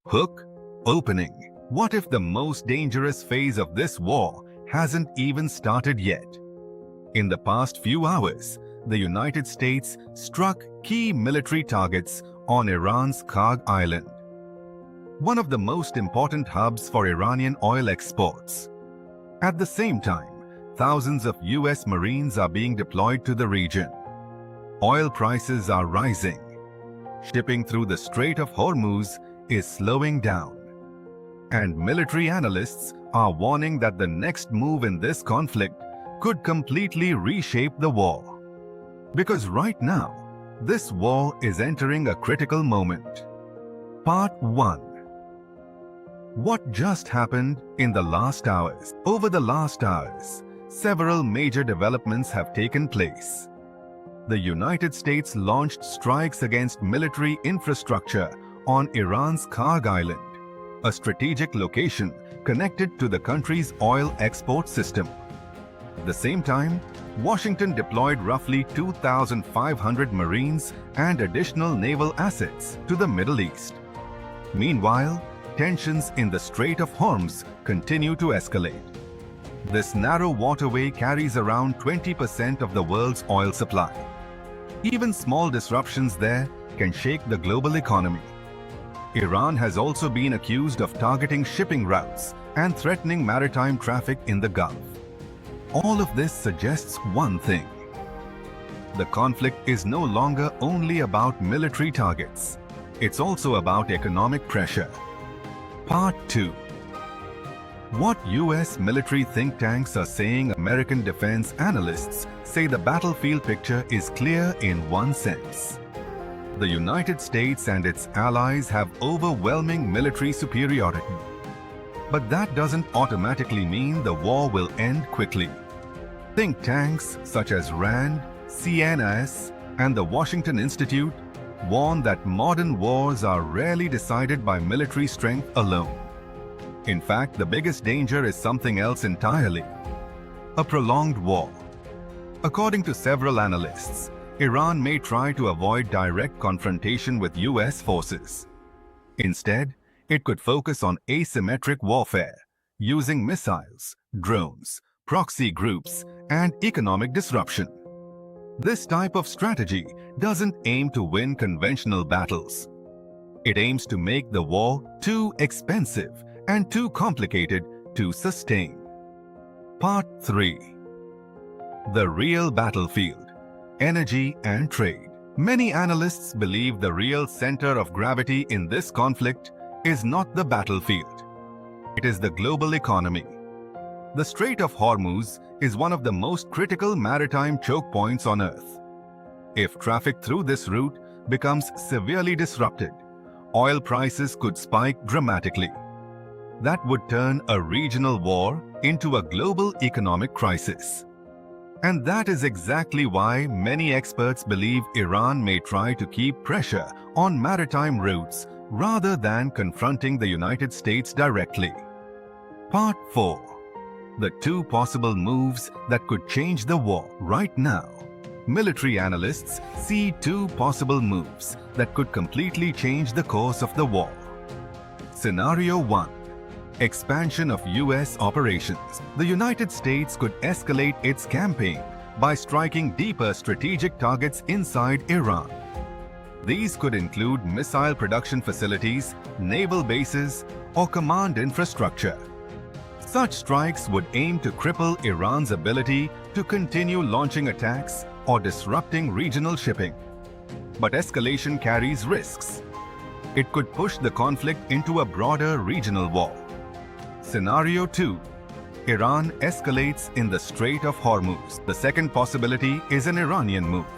Hook opening. What if the most dangerous phase of this war hasn't even started yet? In the past few hours, the United States struck key military targets on Iran's Karg Island, one of the most important hubs for Iranian oil exports. At the same time, thousands of US Marines are being deployed to the region. Oil prices are rising. Shipping through the Strait of Hormuz is slowing down. And military analysts are warning that the next move in this conflict could completely reshape the war. Because right now, this war is entering a critical moment. Part 1. What just happened in the last hours? Over the last hours, several major developments have taken place. The United States launched strikes against military infrastructure on Iran's Karg Island, a strategic location connected to the country's oil export system. At the same time, Washington deployed roughly 2,500 Marines and additional naval assets to the Middle East. Meanwhile, tensions in the Strait of Hormuz continue to escalate. This narrow waterway carries around 20% of the world's oil supply. Even small disruptions there can shake the global economy. Iran has also been accused of targeting shipping routes and threatening maritime traffic in the Gulf. All of this suggests one thing. The conflict is no longer only about military targets. It's also about economic pressure. Part 2. What US military think tanks are saying. American defense analysts say the battlefield picture is clear in one sense. The United States and its allies have overwhelming military superiority. But that doesn't automatically mean the war will end quickly. Think tanks such as RAND, CNS, and the Washington Institute warn that modern wars are rarely decided by military strength alone. In fact, the biggest danger is something else entirely: a prolonged war. According to several analysts, Iran may try to avoid direct confrontation with US forces. Instead, it could focus on asymmetric warfare, using missiles, drones, proxy groups, and economic disruption. This type of strategy doesn't aim to win conventional battles. It aims to make the war too expensive and too complicated to sustain. Part 3. The real battlefield: energy and trade. Many analysts believe the real center of gravity in this conflict is not the battlefield. It is the global economy. The Strait of Hormuz is one of the most critical maritime choke points on Earth. If traffic through this route becomes severely disrupted, oil prices could spike dramatically. That would turn a regional war into a global economic crisis. And that is exactly why many experts believe Iran may try to keep pressure on maritime routes rather than confronting the United States directly. Part 4. The two possible moves that could change the war. Right now, military analysts see two possible moves that could completely change the course of the war. Scenario 1. Expansion of US operations. The United States could escalate its campaign by striking deeper strategic targets inside Iran. These could include missile production facilities, naval bases, or command infrastructure. Such strikes would aim to cripple Iran's ability to continue launching attacks or disrupting regional shipping. But escalation carries risks. It could push the conflict into a broader regional war. Scenario 2. Iran escalates in the Strait of Hormuz. The second possibility is an Iranian move.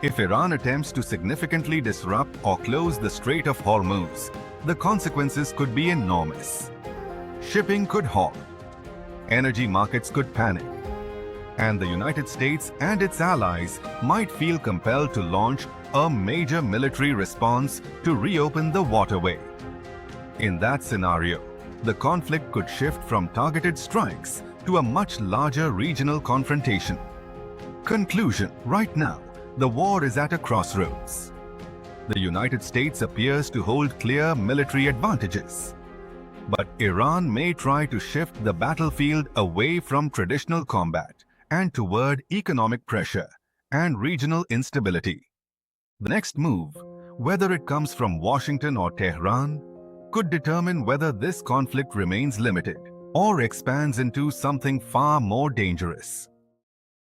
If Iran attempts to significantly disrupt or close the Strait of Hormuz, the consequences could be enormous. Shipping could halt, energy markets could panic, and the United States and its allies might feel compelled to launch a major military response to reopen the waterway. In that scenario, the conflict could shift from targeted strikes to a much larger regional confrontation. Conclusion: right now, the war is at a crossroads. The United States appears to hold clear military advantages. But Iran may try to shift the battlefield away from traditional combat and toward economic pressure and regional instability. The next move, whether it comes from Washington or Tehran, could determine whether this conflict remains limited or expands into something far more dangerous.